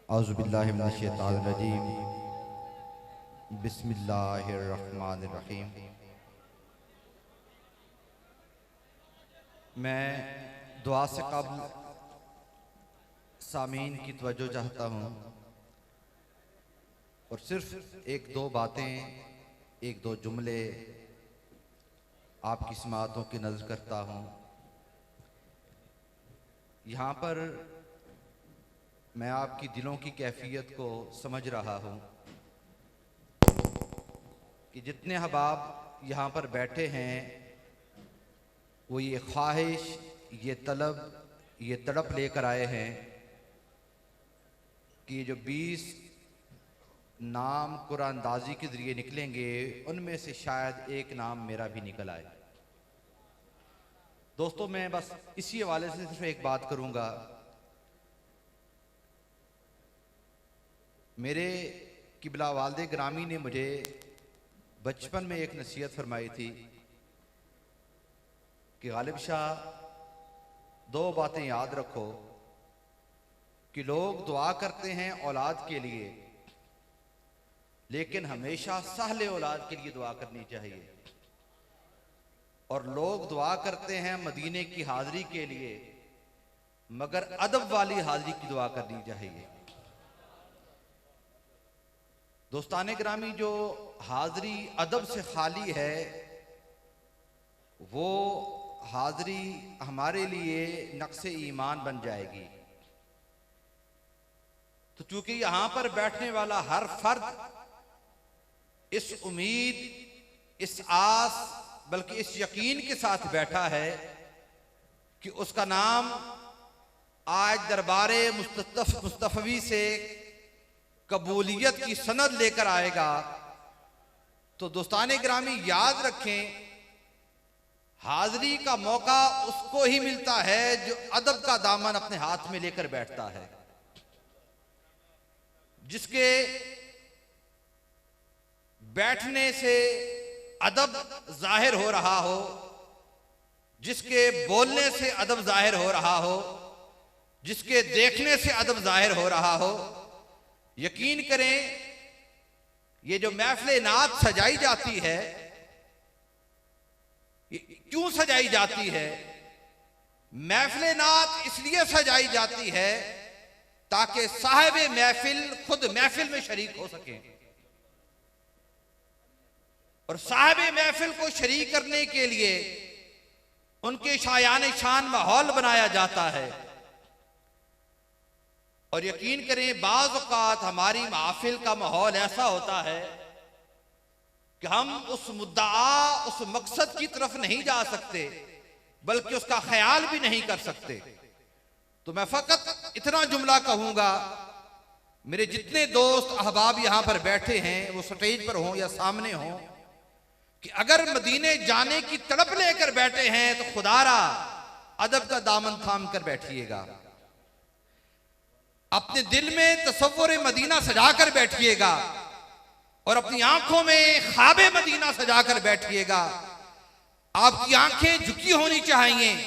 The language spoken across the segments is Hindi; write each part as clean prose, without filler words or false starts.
औज़ुबिल्लाहि मिनश्शैतानिर्रजीम बिस्मिल्लाहिर्रहमानिर्रहीम। मैं दुआ से कब्ल सामीन की तवज्जो चाहता हूँ और सिर्फ एक दो बातें, एक दो जुमले आपकी समाअतों की नज़र करता हूँ। यहाँ पर मैं आपकी दिलों की कैफियत को समझ रहा हूँ कि जितने अहबाब यहाँ पर बैठे हैं वो ये ख्वाहिश, ये तलब, ये तड़प लेकर आए हैं कि जो 20 नाम कुरानदाजी के ज़रिए निकलेंगे उनमें से शायद एक नाम मेरा भी निकल आए। दोस्तों, मैं बस इसी हवाले से सिर्फ एक बात करूँगा। मेरे किबला वालिद ग्रामी ने मुझे बचपन में एक नसीहत फरमाई थी कि गालिब शाह, दो बातें याद रखो कि लोग दुआ करते हैं औलाद के लिए, लेकिन हमेशा सहले औलाद के लिए दुआ करनी चाहिए, और लोग दुआ करते हैं मदीने की हाजिरी के लिए, मगर अदब वाली हाजिरी की दुआ करनी चाहिए। दोस्ताने ग्रामी, जो हाजिरी अदब से खाली है वो हाजिरी हमारे लिए नक्शे ईमान बन जाएगी। तो चूंकि यहां पर बैठने वाला हर फर्द इस उम्मीद, इस आस, बल्कि इस यकीन के साथ बैठा है कि उसका नाम आज दरबारे मुस्तफवी से कबूलियत की सनद लेकर आएगा, तो दोस्ताने ग्रामी याद रखें, हाजिरी का मौका उसको ही मिलता है जो अदब का दामन अपने हाथ में लेकर बैठता है, जिसके बैठने से अदब जाहिर हो रहा हो, जिसके बोलने से अदब जाहिर हो रहा हो, जिसके देखने से अदब जाहिर हो रहा हो। यकीन करें, ये जो महफिल नात सजाई जाती है, क्यों सजाई जाती है? महफिल नात इसलिए सजाई जाती है ताकि साहिब महफिल खुद महफिल में शरीक हो सके, और साहिब महफिल को शरीक करने के लिए उनके शायान शान माहौल बनाया जाता है। और यकीन करें, बाज़ औक़ात हमारी महफिल का माहौल ऐसा होता है कि हम उस मुद्दा, उस मकसद की तरफ नहीं जा सकते, बल्कि उसका ख्याल भी नहीं कर सकते। तो मैं फकत इतना जुमला कहूंगा, मेरे जितने दोस्त अहबाब यहां पर बैठे हैं, वो स्टेज पर हों या सामने हों, कि अगर मदीने जाने की तड़प लेकर बैठे हैं तो खुदारा अदब का दामन थाम कर बैठिएगा। अपने दिल में तसव्वुर मदीना सजाकर बैठिएगा और अपनी आंखों में ख्वाबे मदीना सजाकर बैठिएगा। आपकी आंखें झुकी होनी चाहिए,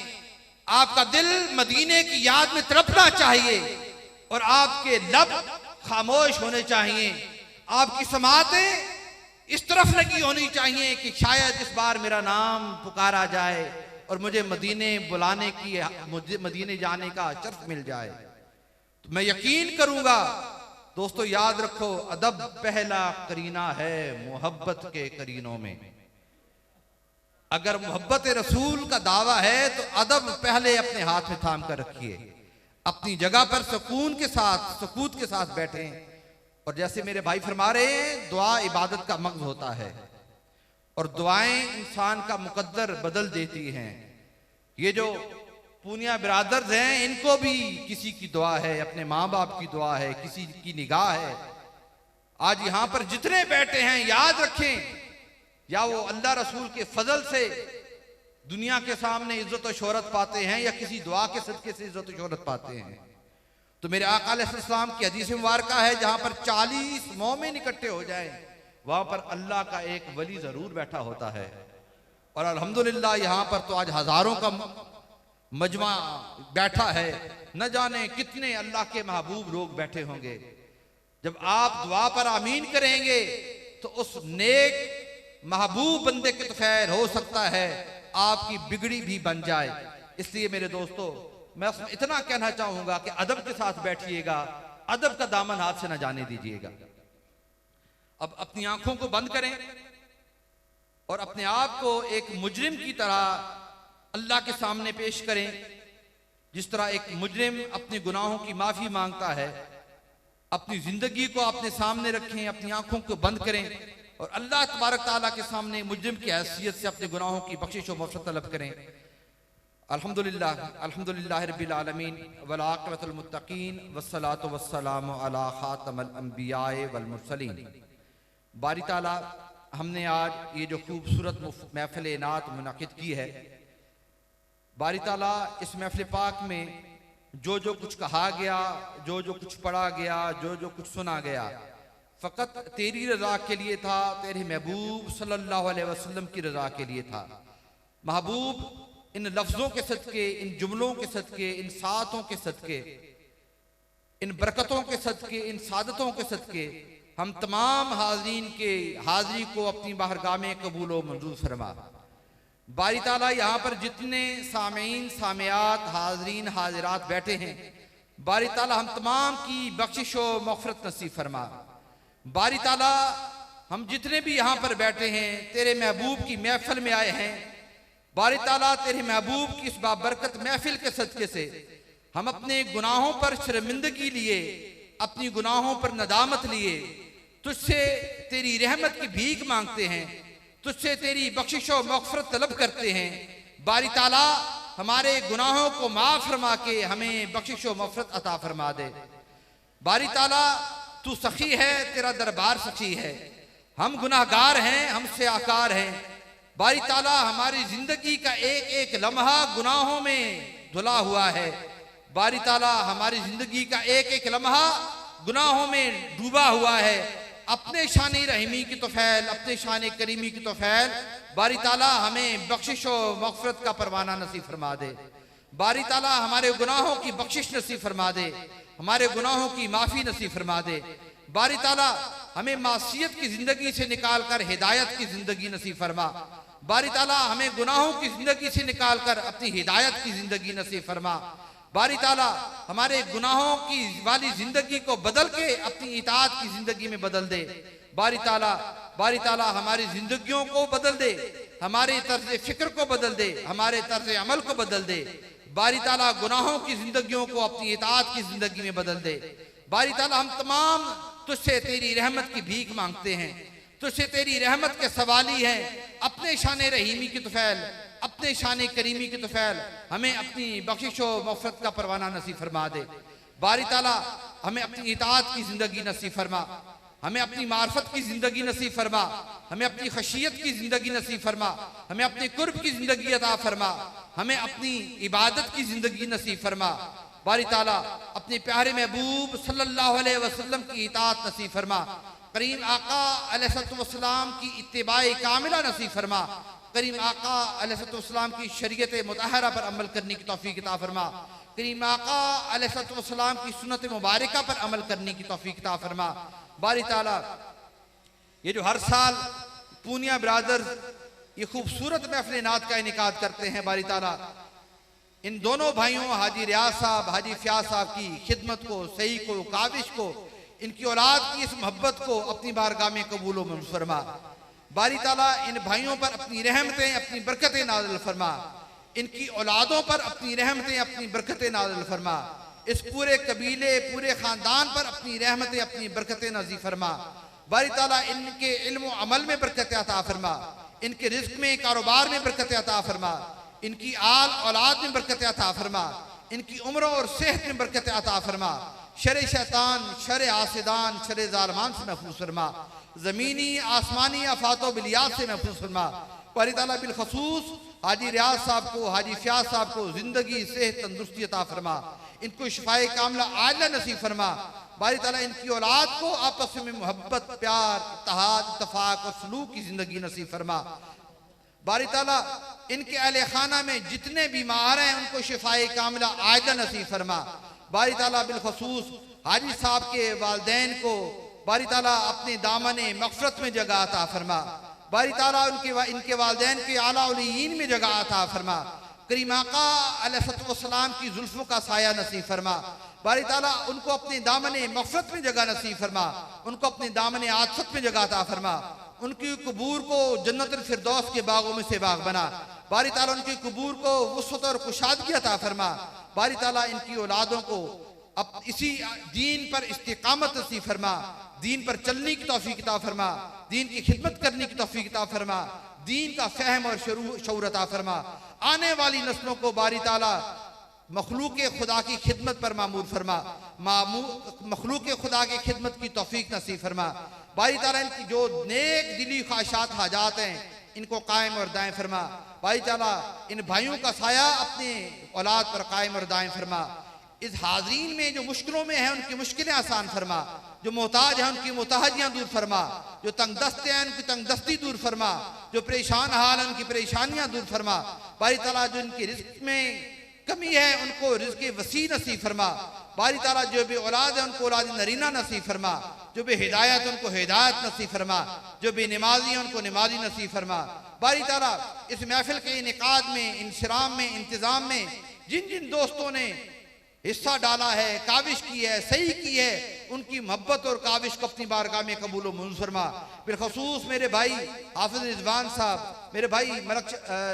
आपका दिल मदीने की याद में तड़पना चाहिए, और आपके लब खामोश होने चाहिए। आपकी समातें इस तरफ लगी होनी चाहिए कि शायद इस बार मेरा नाम पुकारा जाए और मुझे मदीने बुलाने की, मुझे मदीने जाने का शर्फ मिल जाए। तो मैं यकीन करूंगा, दोस्तों याद रखो, अदब पहला करीना है मोहब्बत के करीनों में। अगर मोहब्बत रसूल का दावा है तो अदब पहले अपने हाथ में थाम कर रखिए, अपनी जगह पर सुकून के साथ, सुकूत के साथ बैठें। और जैसे मेरे भाई फरमा रहे हैं, दुआ इबादत का मक्सद होता है और दुआएं इंसान का मुकद्दर बदल देती हैं। ये जो पूनिया बिरादर्स हैं, इनको भी किसी की दुआ है, अपने माँ बाप की दुआ है, किसी की निगाह है। आज यहां पर जितने बैठे हैं, याद रखें, या वो अल्लाह रसूल के फजल से दुनिया के सामने इज्जत और शोहरत पाते हैं, या किसी दुआ के सदके से इज्जत और शोहरत पाते हैं। तो मेरे आका अलैहिस्सलाम की हदीस मुबारका है, जहां पर 40 मोमिन इकट्ठे हो जाए, वहां पर अल्लाह का एक वली जरूर बैठा होता है। और अल्हम्दुलिल्लाह, यहां पर तो आज मजमा बैठा है, न जाने कितने अल्लाह के महबूब लोग बैठे होंगे। जब आप दुआ पर आमीन करेंगे तो उस नेक महबूब बंदे के तो खैर हो सकता है आपकी बिगड़ी भी बन जाए। इसलिए मेरे दोस्तों, मैं उसमें इतना कहना चाहूंगा कि अदब के साथ बैठिएगा, अदब का दामन हाथ से न जाने दीजिएगा। अब अपनी आंखों को बंद करें और अपने आप को एक मुजरिम की तरह अल्लाह के सामने पेश करें, जिस तरह एक मुजरिम अपने गुनाहों की माफी मांगता है। अपनी जिंदगी को अपने सामने रखें, अपनी आंखों को बंद करें और अल्लाह तबारक ताला के सामने मुजरिम की हैसियत से अपने गुनाहों की बख्शिश और मग़फ़िरत तलब करें। अल्हम्दुलिल्लाह, अल्हम्दुलिल्लाह रब्बिल आलमीन वल आक़िबतुल मुत्तक़ीन वस्सलातु वस्सलामु अला ख़ातमिल अंबिया वल मुरसलीन। बारी ताला हमने आज ये जो खूबसूरत महफ़िल नात मुनक़िद की है, बारी ताला इस महफ़िल पाक में जो जो कुछ कहा गया, जो जो कुछ पढ़ा गया, जो जो कुछ सुना गया, फ़कत तेरी रज़ा के लिए था, तेरे महबूब सल्लल्लाहु अलैहि वसल्लम की रज़ा के लिए था। महबूब इन लफ्ज़ों के सदके, इन जुमलों के सदके, इन सातों के सदके, इन बरकतों के सदके, इन सादतों के सदके हम तमाम हाज़रीन के हाज़री को अपनी बारगाह में कबूल व मंजूर फरमा। बारी ताला यहाँ पर जितने सामीन सामियात हाजरीन हाजिरात बैठे हैं, बारी ताला हम तमाम की बख्शिश व मग़फ़िरत नसीब फरमा। बारी ताला हम जितने भी यहाँ पर बैठे हैं तेरे महबूब की महफिल में आए हैं, बारी ताला तेरे महबूब की इस बाबरकत महफिल के सदक़े से हम अपने गुनाहों पर शर्मिंदगी लिए, अपनी गुनाहों पर नदामत लिए, तुझसे तेरी रहमत की भीख मांगते हैं, तुझसे तेरी बख्शिश व मग़फ़िरत तलब करते हैं। बारी ताला हमारे गुनाहों को माफ़ फरमा के हमें बख्शिश व मग़फ़िरत अता फरमा दे। बारी ताला तू सखी है, तेरा दरबार सखी है, हम गुनाहगार हैं, हमसे आकार हैं। बारी ताला हमारी जिंदगी का एक एक लम्हा गुनाहों में धुला हुआ है। बारी ताला हमारी जिंदगी का एक एक लम्हा गुनाहों में डूबा हुआ है। अपने शान रहीमी की तौफील, अपने शान करीमी की तौफील बारी ताला हमें बख्शिश व मग़फ़िरत का परवाना नसीब फरमा दे। बारी ताला हमारे गुनाहों की बख्शिश नसीब फरमा दे, हमारे गुनाहों की माफ़ी नसीब फरमा दे। बारी ताला हमें मासियत की ज़िंदगी से निकाल कर हिदायत की ज़िंदगी नसीब फरमा। बारी ताला हमें गुनाहों की ज़िंदगी से निकाल कर अपनी हिदायत की ज़िंदगी नसीब फरमा। बारी ताला हमारे गुनाहों की वाली जिंदगी को बदल के अपनी इताअत की जिंदगी में बदल दे। बारी ताला हमारी जिंदगियों को बदल दे, हमारे तर्ज फिक्र को बदल दे, हमारे तर्ज अमल को बदल दे। बारी ताला गुनाहों की जिंदगियों को अपनी इताअत की जिंदगी में बदल दे। बारी ताला हम तमाम तुझसे तेरी रहमत की भीख मांगते हैं, तुझसे तेरी रहमत के सवाली हैं। अपने शान रहीमी की तौफील, अपने शान करीमी की तौफील हमें अपनी बख्शिश व मग़फ़िरत का परवाना नसीब फरमा दे। बारी ताला हमें अपनी इताअत की ज़िंदगी नसीब फरमा, हमें अपनी मार्फत की ज़िंदगी नसीब फरमा, हमें अपनी खशियत की ज़िंदगी नसीब फरमा, हमें अपने कुर्ब की ज़िंदगी अता फरमा, हमें अपनी इबादत की ज़िंदगी नसीब फरमा। बारी ताला अपने प्यारे महबूब सल्लल्लाहु अलैहि वसल्लम की इताअत नसीब फरमा, करीम आका अलैहिस्सलाम की इत्तिबाए कामिला नसीब फरमा, करीम आका अलैहिस्सलाम की शरीयत मुतहरा पर अमल करने की तौफीक अता फरमा, करीम आका अलैहिस्सलाम की सुन्नत मुबारका पर अमल करने की तौफीक अता फरमा। बारी ताला ये जो हर साल पूनिया ब्रादर्स ये खूबसूरत महफिल नात का इनेकाद करते हैं, बारी ताला इन दोनों भाइयों हाजी रियाज साहब, हाजी फ़याज़ साहब की खिदमत को, सही को, काविश को, इनकी औलाद की इस मोहब्बत को अपनी बारगाह में कबूल व मंजूर फरमा। बारी ताला इन भाइयों पर अपनी रहमतें, अपनी बरकतें नाज़िल फरमा, इनकी औलादों पर अपनी रहमतें, अपनी बरकतें नाज़िल फरमा, इस पूरे कबीले, पूरे ख़ानदान पर अपनी रहमतें, अपनी बरकतें नाज़िल फरमा। बारी ताला इनके इल्म व अमल में बरकतें अता फरमा, इनके रिज़्क़ में, कारोबार में बरकतें अता फरमा, इनकी आल औलाद में बरकतें अता फरमा, इनकी उम्र और सेहत में बरकतें अता फरमा। शर शैतान, शर आसिदान, शर ज़ालिमान से महफूज फरमा, ज़मीनी आसमानी आफातों बिलियात से महफूज फरमा। बारी ताला बिलखसूस हाजी रियाज साहब को, हाजी फ़याज़ साहब को ज़िंदगी, सेहत, तंदुरुस्ती अता फरमा, इनको शिफाए कामिला आजिला नसीब फरमा। बारी ताला इनकी औलाद को आपस में मोहब्बत, प्यार, इत्तेहाद, इत्तफाक और सलूक की ज़िंदगी नसीब फरमा। बारी ताला इनके अहले खाना में जितने बीमार हैं उनको शिफाए कामिला आयदा नसीब फरमा। बारी ताला बिलखसूस हाजी साहब के वालिदैन को बारी ताला अपने दामने मग़फ़िरत में जगह अता फरमा। बारी ताला इनके वालिदैन के आला उलीयीन में जगह अता फरमा। करीम आका अलैहिस्सलाम की जुल्फ़ों का साया नसीब फरमा। बारी ताला उनको अपने दामने मग़फ़िरत में जगह नसीब फरमा, उनको अपने दामने आतिफ़त में जगह अता फरमा। उनकी कबूर को जन्नतुल फिरदौस के बागों में से बाग बना। बारी ताला उनकी कबूर को वुसअत और कुशादगी अता फरमा। बारी ताला इनकी औलादों को अब इसी दीन पर इस्तिकामत नसीब फरमा, दीन पर चलने की तौफीक अता फरमा, दीन की खिदमत करने की तौफीक अता फरमा, दीन का फहम और शऊर अता फरमा। आने वाली नस्लों को बारी ताला मखलूक खुदा की खिदमत पर मामूर फरमा, मखलूक खुदा की खिदमत की तौफीक नसीब फरमा। बारी ताला इनकी जो नेक दिली ख्वाहिशात हाजात हैं इनको कायम और दाएं फरमा। बारी ताला इन भाइयों का साया अपने औलाद पर कायम और दाएं फरमा। इस हाजरीन में जो मुश्किलों में है उनकी मुश्किलें आसान फरमा, जो मोहताज है उनकी मोहताजियां दूर फरमा, जो तंगदस्त हैं उनकी तंगदस्ती दूर फरमा, जो परेशान हाल है उनकी परेशानियां दूर फरमा। बारी ताला जो इनकी रिज़्क़ में कमी है उनको रिज़्क़ वसी नसीब फरमा। बारी ताला जो भी औलाद है उनको औलाद नरीना नसीब फरमा, जो भी हिदायत उनको हिदायत नसीब फरमा, जो भी नमाजी है उनको नमाजी नसीब फरमा। बारी ताला इस महफिल के इनेकाद में, इंसराम में, इंतज़ाम में जिन जिन दोस्तों ने हिस्सा डाला है, काविश की है, सही की है, उनकी मोहब्बत और काविश को अपनी बारगाह में कबूल व मंजूर फरमा। बिलखसूस मेरे भाई हाफिज रिजवान साहब, मेरे भाई मलक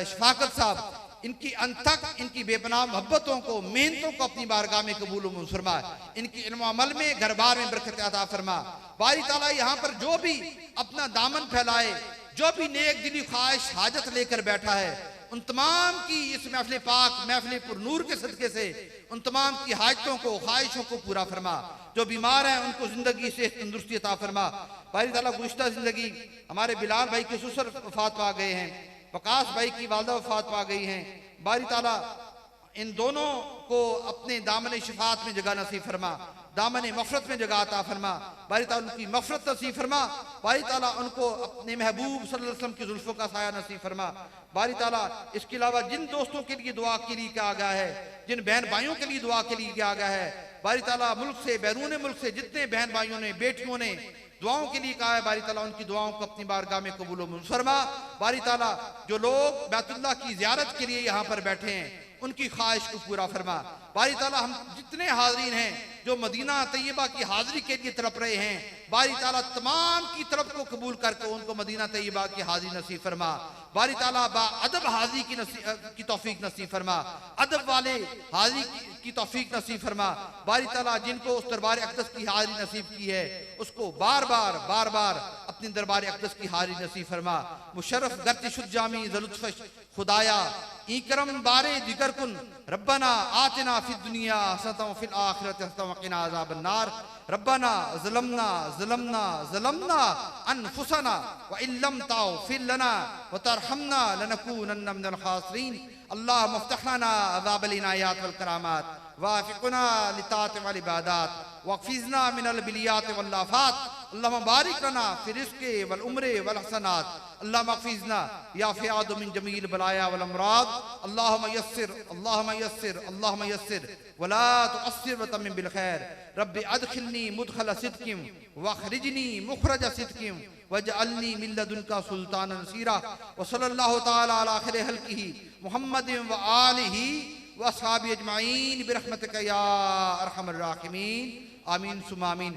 शफाकत साहब, इनकी अनथक इनकी बेपनाह मोहब्बतों को, मेहनतों को अपनी बारगाह में कबूल व मंजूर फरमा। इनकी इल्म अमल में घर बार में बरकत अता फरमा। बारी ताला यहाँ पर जो भी अपना दामन फैलाए, जो भी नेक दिली ख्वाहिश हाजत लेकर बैठा है, उन तमाम की इस महफिल पाक, महफिल पुरनूर के सदके से उन तमाम की हाजतों को, ख्वाहिशों को पूरा फरमा। जो बीमार हैं उनको जिंदगी से तंदुरुस्ती अता फरमा। बारी ताला गुज़िश्ता जिंदगी हमारे बिलाल भाई के ससुर वफात पा गए हैं, वकास भाई की वालदा वफात पा गई हैं। बारी ताला इन दोनों को अपने दामन शिफात में जगह नसीब फरमा, दामन मग़फ़िरत में जगह अता फरमा। बारी ताला उनकी मग़फ़िरत नसीब फरमा। बारी ताला उनको अपने महबूब सल्लल्लाहु अलैहि वसल्लम की जुल्फ़ों का साया नसीब फरमा। बारी ताला इसके अलावा जिन दोस्तों के लिए दुआ के लिए कहा गया है, जिन बहन भाइयों के लिए दुआ के लिए कहा गया है, बारी ताला मुल्क से, बैरून मुल्क से जितने बहन भाइयों ने, बेटियों ने दुआओं के लिए कहा है, बारी ताला उनकी दुआओं को अपनी बारगाह में कबूल व मंजूर फरमा। बारी ताला जो लोग बैतुल्लाह की ज़ियारत के लिए यहाँ पर बैठे हैं उनकी ख्वाहिश को पूरा फरमा। बारी ताला हम जितने हाज़रीन हैं जो मदीना तैयबा की हाज़री के लिए तड़प रहे हैं, बारी ताला तमाम की तरफ को कबूल करके उनको मदीना तैयबा की हाज़री नसीब फरमा। बारी ताला बा अदब हाज़री की तौफीक नसीब फरमा, अदब वाले हाज़री की तौफीक नसीब फरमा। बारी ताला जिनको उस दरबार अक़दस की हाज़री नसीब की है उसको बार बार अपने दरबार अक़दस की हाज़री नसीब फरमा। मुशर्रफ गर्त शुद जामी ज़लुत्फ़ खुदाया इकरम बारे जिगर कुन रब्बना आतिना फिद दुनिया हसनतम फिल आखिरति हसनतम वक़िना अज़ाबन नार रब्बना ज़लमना अनफुसना व इल्लम तग़फिर लना व तरहमना लनकूनन्न मिनल खासिरीन। अल्लाहुम्मा इफ्तह लना अबाबल इनायात वल करामात वाफ़िक़ना लिताअत वल इबादात वक़फ़िज़ना मिनल बिलियात वल आफ़ात। अल्लाहुम्मा बारिक लना फ़ी रिज़्क़ि वल उम्रि वल हसनात। अल्लाहुम्मा अक़फ़िज़ना या फ़ियादु मिन जमील बलाया वल अमराद। अल्लाहुम्मा यस्सिर वला तुअस्सिर व तम्मिम बिल खैर। रब्बि अदखिलनी मुदखल सिद्क़िन वअख़रिजनी मुख़रज सिद्क़िन वजअलनी मिन लदुनका सुल्तानन नसीरा। व सल्लल्लाहु तआला अला खैरि खल्क़िही मुहम्मदिन व आलिही व अस्हाबिही अजमईन बिरहमतिका या अरहमर राहिमीन। आमीन सुम्मा आमीन।